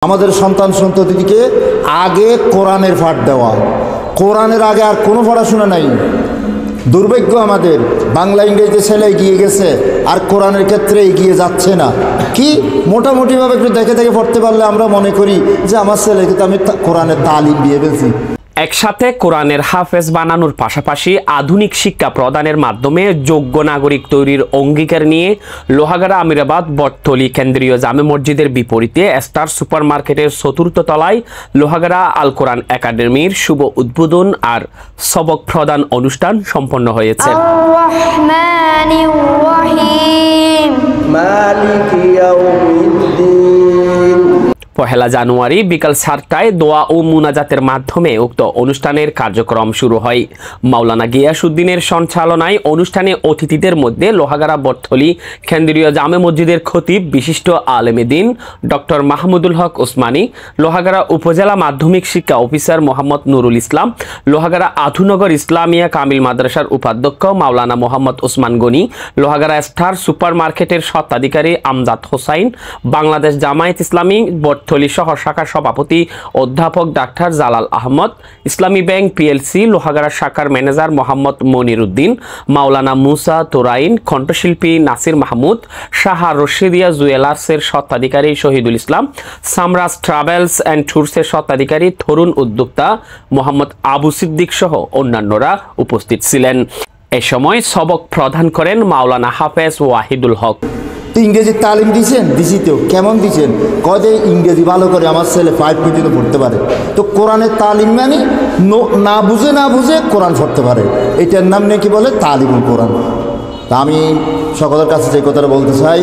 আমাদের সন্তান সন্ততিকে আগে কোরআনের পাঠ দেওয়া, কোরআনের আগে আর কোনো পড়াশোনা নাই। দুর্ভাগ্য আমাদের, বাংলা ইংরেজিতে ছেলে এগিয়ে গেছে আর কোরআনের ক্ষেত্রে এগিয়ে যাচ্ছে না। কি মোটামুটিভাবে একটু দেখে দেখে পড়তে পারলে আমরা মনে করি যে আমার ছেলেকে তো আমি কোরআনের তালিম দিয়ে ফেলছি। একসাথে কোরআনের হাফেজ বানানোর পাশাপাশি আধুনিক শিক্ষা প্রদানের মাধ্যমে যোগ্য নাগরিক তৈরির অঙ্গীকার নিয়ে লোহাগাড়া আমিরাবাদ বটতলী কেন্দ্রীয় জামে মসজিদের বিপরীতে স্টার সুপার মার্কেটের চতুর্থ তলায় লোহাগাড়া আল কোরআন একাডেমির শুভ উদ্বোধন আর সবক প্রদান অনুষ্ঠান সম্পন্ন হয়েছে। পহেলা জানুয়ারি বিকাল 7টায় দোয়া ও মুনাজাতের মাধ্যমে উক্ত অনুষ্ঠানের কার্যক্রম শুরু হয়। মাওলানা গিয়াসউদ্দিনের সঞ্চালনায় অনুষ্ঠানে অতিথিদের মধ্যে লোহাগাড়া বটতলী কেন্দ্রীয় জামে মসজিদের খতিব বিশিষ্ট আলেমে দ্বীন ডক্টর মাহমুদুল হক ওসমানী, লোহাগাড়া উপজেলা মাধ্যমিক শিক্ষা অফিসার মোহাম্মদ নুরুল ইসলাম, লোহাগাড়া আধুনগর ইসলামিয়া কামিল মাদ্রাসার উপাধ্যক্ষ মাওলানা মোহাম্মদ ওসমান গনি, লোহাগাড়া স্টার সুপার মার্কেটের স্বত্বাধিকারী আমজাদ হোসাইন, বাংলাদেশ জামায়াত ইসলামী বটতলী শহর শাখার সভাপতি অধ্যাপক ডাক্তার জালাল আহমদ, ইসলামী ব্যাংক পিএলসি লোহাগাড়া শাখার ম্যানেজার মোহাম্মদ মনির উদ্দিন, মাওলানা মুসা তোরাইন, কণ্ঠশিল্পী নাসির মাহমুদ, শাহ রশিদিয়া জুয়েলার্সের স্বত্বাধিকারী শহীদুল ইসলাম, সামরাজ ট্রাভেলস অ্যান্ড ট্যুরসের স্বত্বাধিকারী তরুণ উদ্যোক্তা মোহাম্মদ আবু সিদ্দিক সহ অন্যান্যরা উপস্থিত ছিলেন। এ সময় সবক প্রদান করেন মাওলানা হাফেজ ওয়াহিদুল হক। তো ইংরেজির তালিম দিয়েছেন? দিছি। তো কেমন দিচ্ছেন? কদে ইংরেজি ভালো করে আমার ছেলে 5 পর্যন্ত পড়তে পারে। তো কোরআনের তালিম মানে না বুঝে কোরআন পড়তে পারে, এটার নাম নাকি বলে তালিমুল কোরআন। তা আমি সকলের কাছে যে কথাটা বলতে চাই,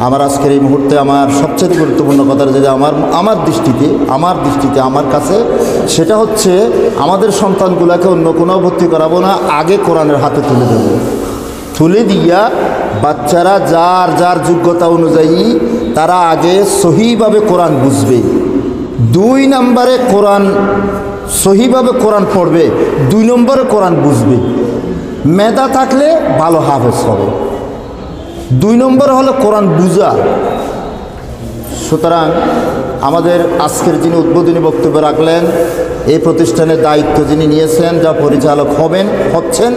আমার আজকের এই মুহূর্তে আমার সবচেয়ে গুরুত্বপূর্ণ কথাটা যেটা আমার দৃষ্টিতে আমার কাছে, সেটা হচ্ছে আমাদের সন্তানগুলোকে অন্য কোনো ভর্তি করাবো না, আগে কোরআনের হাতে তুলে দেবো। তুলে দিয়া বাচ্চারা যার যার যোগ্যতা অনুযায়ী তারা আগে সহিভাবে কোরআন বুঝবে। 2 নম্বরে কোরআন সহিভাবে কোরআন পড়বে, 2 নম্বরে কোরআন বুঝবে। মেধা থাকলে ভালো হাফেজ হবে। 2 নম্বর হলো কোরআন বুঝা। সুতরাং আমাদের আজকের যিনি উদ্বোধনী বক্তব্য রাখলেন, এই প্রতিষ্ঠানের দায়িত্ব যিনি নিয়েছেন, যা পরিচালক হচ্ছেন,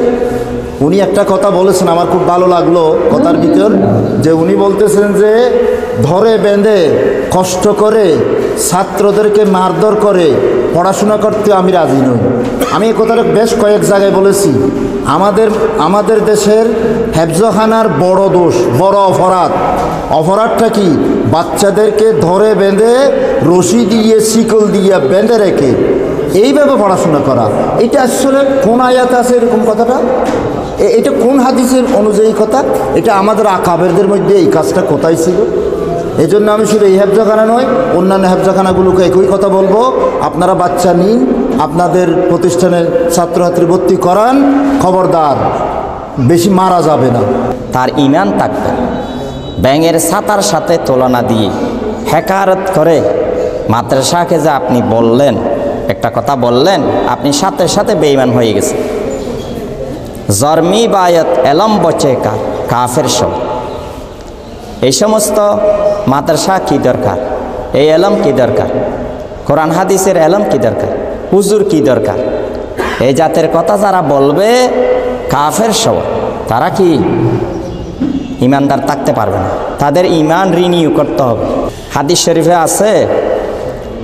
উনি একটা কথা বলেছেন, আমার খুব ভালো লাগলো কথার ভিতর, যে উনি বলতেছেন যে ধরে বেঁধে কষ্ট করে ছাত্রদেরকে মারধর করে পড়াশোনা করতে আমি রাজি নই। আমি এই কথাটা বেশ কয়েক জায়গায় বলেছি। আমাদের দেশের হেফজখানার বড় দোষ, বড় অপরাধটা কি? বাচ্চাদেরকে ধরে বেঁধে রশি দিয়ে শিকল দিয়ে বেঁধে রেখে এইভাবে পড়াশোনা করা। এটা আসলে কোন আয়াতে আছে এরকম কথাটা? এটা কোন হাদিসের অনুযায়ী কথা? এটা আমাদের আকাবেরদের মধ্যে এই কাজটা কোথায় ছিল? এই জন্য আমি শুধু এই হেফজাখানা নয়, অন্যান্য হেফজাখানাগুলোকে একই কথা বলবো, আপনারা বাচ্চা নিন, আপনাদের প্রতিষ্ঠানে ছাত্রছাত্রী ভর্তি করান, খবরদার বেশি মারা যাবে না। তার ঈমান থাকবে। ব্যাঙের ছাতার সাথে তুলনা দিয়ে হেকারত করে মাদ্রাসাকে যে আপনি বললেন, একটা কথা বললেন, আপনি সাথে সাথে বেঈমান হয়ে গেছে। জর্মি বায়ত এলম বচে কাফের সব। এই সমস্ত মাদ্রাসা কি দরকার? এই এলম কি দরকার? কোরআন হাদিসের এলম কি দরকার? হুজুর কি দরকার? এই জাতের কথা যারা বলবে কাফের সব, তারা কি ইমানদার থাকতে পারবে না। তাদের ইমান রিনিউ করতে হবে। হাদিস শরীফে আছে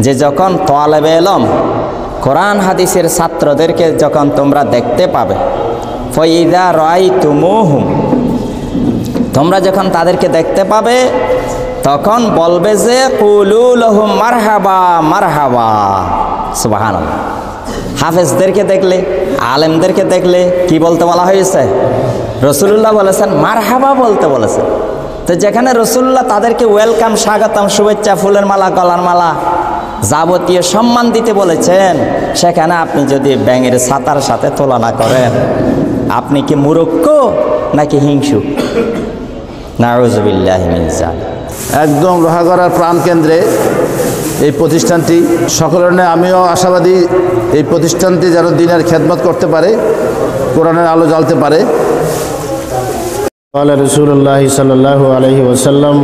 যে যখন তোয়ালেবে এলম কোরআন হাদিসের ছাত্রদেরকে যখন তোমরা দেখতে পাবে, ফইদা রাআইতুমুহুম, তোমরা যখন তাদেরকে দেখতে পাবে তখন বলবে যে কুলু লাহুম মারহাবা মারহাবা। সুবহানাল্লাহ। হাফেজদেরকে দেখলে, আলেমদেরকে দেখলে কি বলতে বলা হয়েছে? রাসূলুল্লাহ বলেছেন মারহাবা বলতে বলেছেন। তো যেখানে রাসূলুল্লাহ তাদেরকে ওয়েলকাম, স্বাগতম, শুভেচ্ছা, ফুলের মালা, গলার মালা, যাবতীয় সম্মান দিতে বলেছেন, সেখানে আপনি যদি ব্যাঙের ছাতার সাথে তুলনা করেন, আপনি কি মূর্খ নাকি হিংসুক? নাউযুবিল্লাহি মিন যালিক। একদম লোহাগড়ার প্রাণকেন্দ্রে এই প্রতিষ্ঠানটি, সকলের নয় আমিও আশাবাদী এই প্রতিষ্ঠানটি যেন দিনের খেদমত করতে পারে, কোরআনের আলো জ্বালতে পারে। قال رسول الله صلى الله عليه وسلم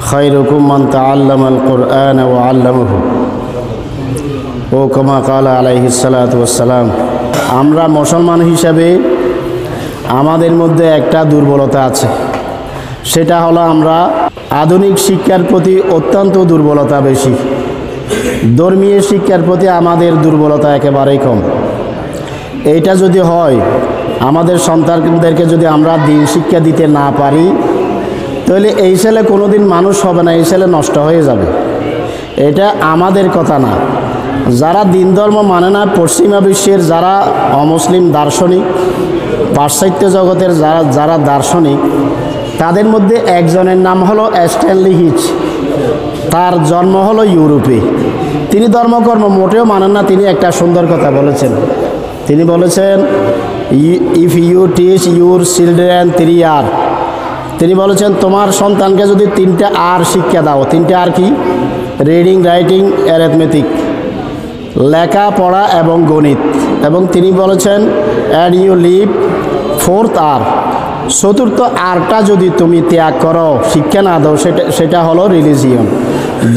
খায়রুকুম মান তাআল্লামাল কুরআন ওয়া আল্লামাহু ও কামা ক্বালা আলাইহিস সালাতু ওয়াস সালাম। আমরা মুসলমান হিসাবে আমাদের মধ্যে একটা দুর্বলতা আছে, সেটা হলো আমরা আধুনিক শিক্ষার প্রতি অত্যন্ত দুর্বলতা বেশি। ধর্মীয় শিক্ষার প্রতি আমাদের দুর্বলতা একেবারেই কম। এইটা যদি হয়, আমাদের সন্তানদেরকে যদি আমরা দিন শিক্ষা দিতে না পারি, তাহলে এই ছেলে কোনো দিন মানুষ হবে না, এই ছেলে নষ্ট হয়ে যাবে। এটা আমাদের কথা না। যারা দিন ধর্ম মানে না, পশ্চিমা বিশ্বের যারা অমুসলিম দার্শনিক, পাশ্চাত্য জগতের যারা দার্শনিক, তাদের মধ্যে একজনের নাম হলো স্ট্যানলি হিচ। তার জন্ম হলো ইউরোপে। তিনি ধর্মকর্ম মোটেও মানেন না। তিনি একটা সুন্দর কথা বলেছেন। তিনি বলেছেন, if you teach your children 3 R, তিনি বলেছেন তোমার সন্তানকে যদি 3টা আর শিক্ষা দাও, 3টা আর কি? রিডিং, রাইটিং, অ্যারিথমেটিক, লেখা পড়া এবং গণিত। এবং তিনি বলেছেন and you leave 4th R, 4th আরটা যদি তুমি ত্যাগ করো, শিক্ষা না দাও, সেটা হলো রিলিজিয়ন।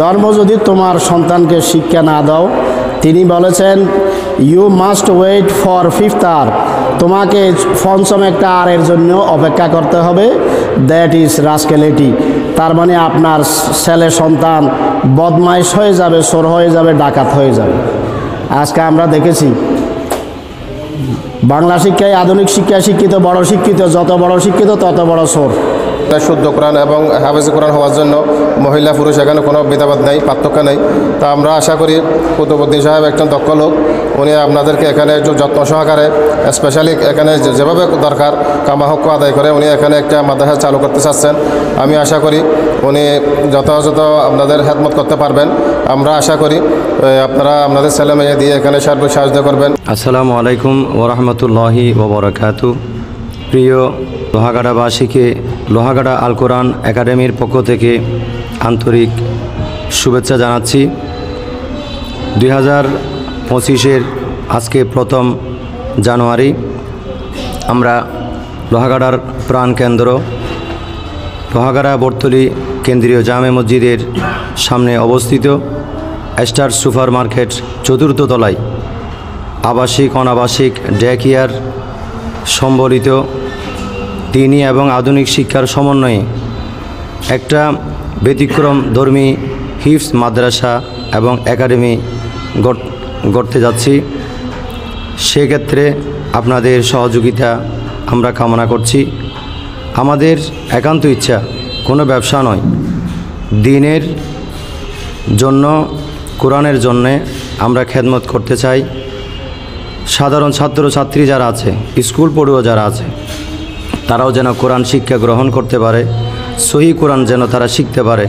ধর্ম যদি তোমার সন্তানকে শিক্ষা না দাও, তিনি বলেছেন you must wait for 5th R, তোমাকে পঞ্চম একটা আরের জন্য অপেক্ষা করতে হবে। That is rascality. তার মানে আপনার ছেলে সন্তান বদমাইশ হয়ে যাবে, চোর হয়ে যাবে, ডাকাত হয়ে যাবে। আজকে আমরা দেখেছি বাংলা শিক্ষায়, আধুনিক শিক্ষায় শিক্ষিত, বড় শিক্ষিত, যত বড় শিক্ষিত তত বড় চোর। শুদ্ধ কোরআন এবং হাফেজ কোরআন হওয়ার জন্য মহিলা পুরুষ এখানে কোনো ভেদাভেদ নেই, পার্থক্য নেই। তা আমরা আশা করি কুতুবউদ্দিন সাহেব একজন দক্ষ লোক, উনি আপনাদেরকে এখানে একটু যত্ন সহকারে, স্পেশালি এখানে যেভাবে দরকার কামাহক্য আদায় করে উনি এখানে একটা মাদ্রাসা চালু করতে চাচ্ছেন। আমি আশা করি উনি যথাযথ আপনাদের খেদমত করতে পারবেন। আমরা আশা করি আপনারা আপনাদের ছেলে মেয়ে দিয়ে এখানে সার্বিক সাহায্য করবেন। আসসালামু আলাইকুম ওয়া রাহমাতুল্লাহি ওয়া বারাকাতুহু। প্রিয় লোহাগাড়াবাসীকে লোহাগাড়া আল কোরআন একাডেমির পক্ষ থেকে আন্তরিক শুভেচ্ছা জানাচ্ছি। 2025-এর আজকে 1ম জানুয়ারি আমরা লোহাগাড়ার প্রাণকেন্দ্র লোহাগাড়া বর্তলী কেন্দ্রীয় জামে মসজিদের সামনে অবস্থিত স্টার সুপার মার্কেট 4র্থ তলায় আবাসিক অনাবাসিক ডে কেয়ার সম্বলিত দিনী এবং আধুনিক শিক্ষার সমন্বয়ে একটা ব্যতিক্রম ধর্মী হিফজ মাদ্রাসা এবং একাডেমি গড়তে যাচ্ছি। সেক্ষেত্রে আপনাদের সহযোগিতা আমরা কামনা করছি। আমাদের একান্ত ইচ্ছা কোনো ব্যবসা নয়, দ্বীনের জন্য, কোরআনের জন্যে আমরা খেদমত করতে চাই। সাধারণ ছাত্রছাত্রী যারা আছে, স্কুল পড়ুয়া যারা আছে, তারাও যেন কোরআন শিক্ষা গ্রহণ করতে পারে, সহি কোরআন যেন তারা শিখতে পারে,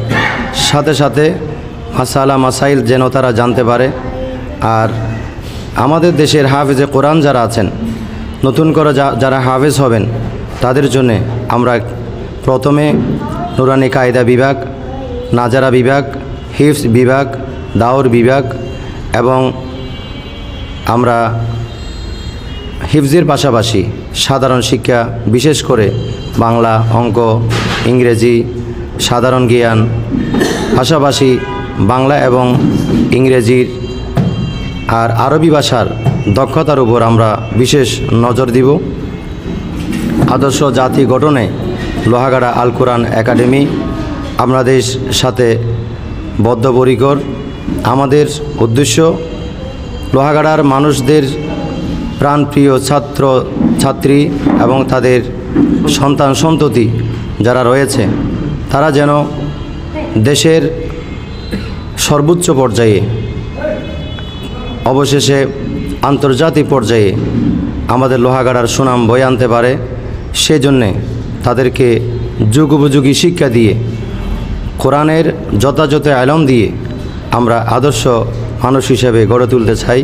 সাথে সাথে মাসালা মাসাইল যেন তারা জানতে পারে। আর আমাদের দেশের হাফেজে কোরআন যারা আছেন, নতুন করে যারা হাফেজ হবেন, তাদের জন্যে আমরা প্রথমে নুরানি কায়দা বিভাগ, নাজারা বিভাগ, হিফজ বিভাগ, দাওর বিভাগ এবং আমরা হিফজের পাশাপাশি সাধারণ শিক্ষা, বিশেষ করে বাংলা, অঙ্ক, ইংরেজি, সাধারণ জ্ঞান, পাশাপাশি বাংলা এবং ইংরেজির আর আরবি ভাষার দক্ষতার উপর আমরা বিশেষ নজর দিব। আদর্শ জাতি গঠনে লোহাগাড়া আল কোরআন একাডেমি আপনাদের সাথে বদ্ধপরিকর। আমাদের উদ্দেশ্য লোহাগাড়ার মানুষদের প্রাণপ্রিয় ছাত্র ছাত্রী এবং তাদের সন্তান সন্ততি যারা রয়েছে, তারা যেন দেশের সর্বোচ্চ পর্যায়ে, অবশেষে আন্তর্জাতিক পর্যায়ে আমাদের লোহাগাড়ার সুনাম বয়ে আনতে পারে। সেজন্যে তাদেরকে যুগোপযোগী শিক্ষা দিয়ে, কোরআনের যথাযথ ইলম দিয়ে আমরা আদর্শ মানুষ হিসেবে গড়ে তুলতে চাই।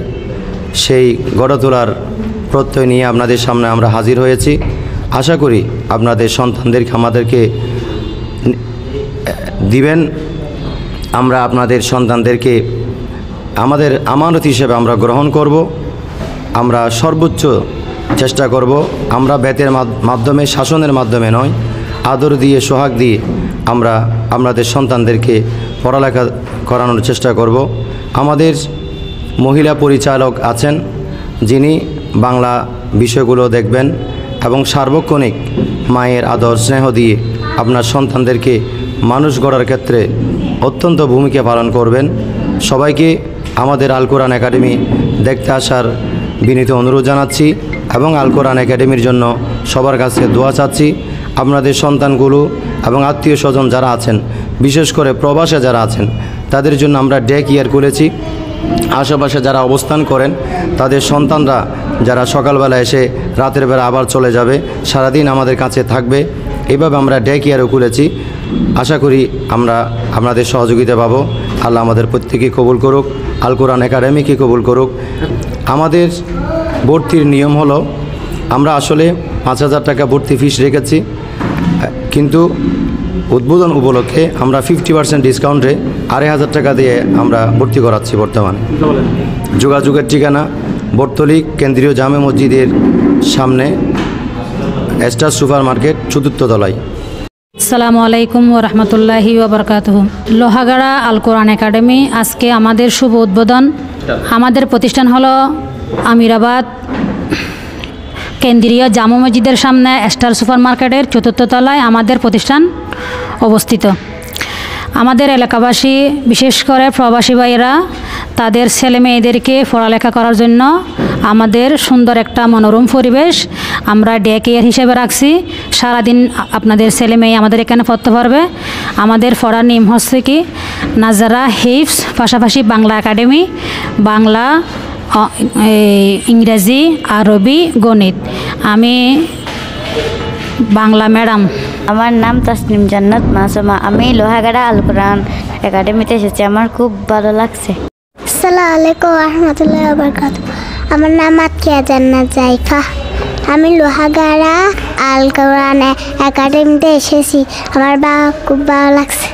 সেই গড়ে তোলার প্রত্যয় নিয়ে আপনাদের সামনে আমরা হাজির হয়েছি। আশা করি আপনাদের সন্তানদেরকে আমাদেরকে দিবেন। আমরা আপনাদের সন্তানদেরকে আমাদের আমানত হিসেবে আমরা গ্রহণ করব। আমরা সর্বোচ্চ চেষ্টা করব। আমরা বেতের মাধ্যমে, শাসনের মাধ্যমে নয়, আদর দিয়ে সোহাগ দিয়ে আমরা আমাদের সন্তানদেরকে পড়ালেখা করানোর চেষ্টা করব। আমাদের মহিলা পরিচালক আছেন, যিনি বাংলা বিষয়গুলো দেখবেন এবং সার্বক্ষণিক মায়ের আদর স্নেহ দিয়ে আপনার সন্তানদেরকে মানুষ গড়ার ক্ষেত্রে অত্যন্ত ভূমিকা পালন করবেন। সবাইকে আমাদের আল কোরআন একাডেমি দেখতে আসার বিনীত অনুরোধ জানাচ্ছি এবং আল কোরআন একাডেমির জন্য সবার কাছে দোয়া চাচ্ছি। আপনাদের সন্তানগুলো এবং আত্মীয় স্বজন যারা আছেন, বিশেষ করে প্রবাসে যারা আছেন, তাদের জন্য আমরা ডে কেয়ার করেছি। আশেপাশে যারা অবস্থান করেন তাদের সন্তানরা যারা সকালবেলা এসে রাতের বেলা আবার চলে যাবে, সারাদিন আমাদের কাছে থাকবে, এইভাবে আমরা ডে কেয়ারও করেছি। আশা করি আমরা আপনাদের সহযোগিতা পাবো। আল্লাহ আমাদের প্রত্যেকেই কবুল করুক, আল কোরআন একাডেমিকে কবুল করুক। আমাদের ভর্তির নিয়ম হলো, আমরা আসলে 5,000 টাকা ভর্তি ফিস রেখেছি, কিন্তু উদ্বোধন উপলক্ষে আমরা 50% ডিসকাউন্টে 2,500 টাকা দিয়ে আমরা ভর্তি করাচ্ছি বর্তমানে। যোগাযোগের ঠিকানা বর্তলী কেন্দ্রীয় জামে মসজিদের সামনে, স্টার সুপার মার্কেট, 4th তলায়। আসসালামু আলাইকুম ওয়া রাহমাতুল্লাহি ওয়া বারাকাতুহু। লোহাগাড়া আল কোরআন একাডেমি আজকে আমাদের শুভ উদ্বোধন। আমাদের প্রতিষ্ঠান হলো আমিরাবাদ কেন্দ্রীয় জামে মসজিদের সামনে স্টার সুপার মার্কেটের 4th তলায় আমাদের প্রতিষ্ঠান অবস্থিত। আমাদের এলাকাবাসী, বিশেষ করে প্রবাসী ভাইয়েরা, তাদের ছেলে মেয়েদেরকে পড়ালেখা করার জন্য আমাদের সুন্দর একটা মনোরম পরিবেশ আমরা ডে কেয়ার হিসেবে রাখছি। সারাদিন আপনাদের ছেলে মেয়ে আমাদের এখানে পড়তে পারবে। আমাদের পড়ার নিয়ম হচ্ছে কি, নাজারা, হিফজ, পাশাপাশি বাংলা একাডেমি, বাংলা, ইংরেজি, আরবি, গণিত। আমি বাংলা ম্যাডাম। আমার নাম তাসনিম জান্নাত মাসুমা। আমি লোহাগাড়া আল কোরআন একাডেমিতে এসেছি, আমার খুব ভালো লাগছে। আসসালামু আলাইকুম ওয়া রাহমাতুল্লাহি ওয়া বারাকাতুহু। আমার নাম আতকিয়া জান্নাত জাইফা। আমি লোহাগাড়া আল কোরআন একাডেমিতে এসেছি, আমার খুব ভালো লাগছে।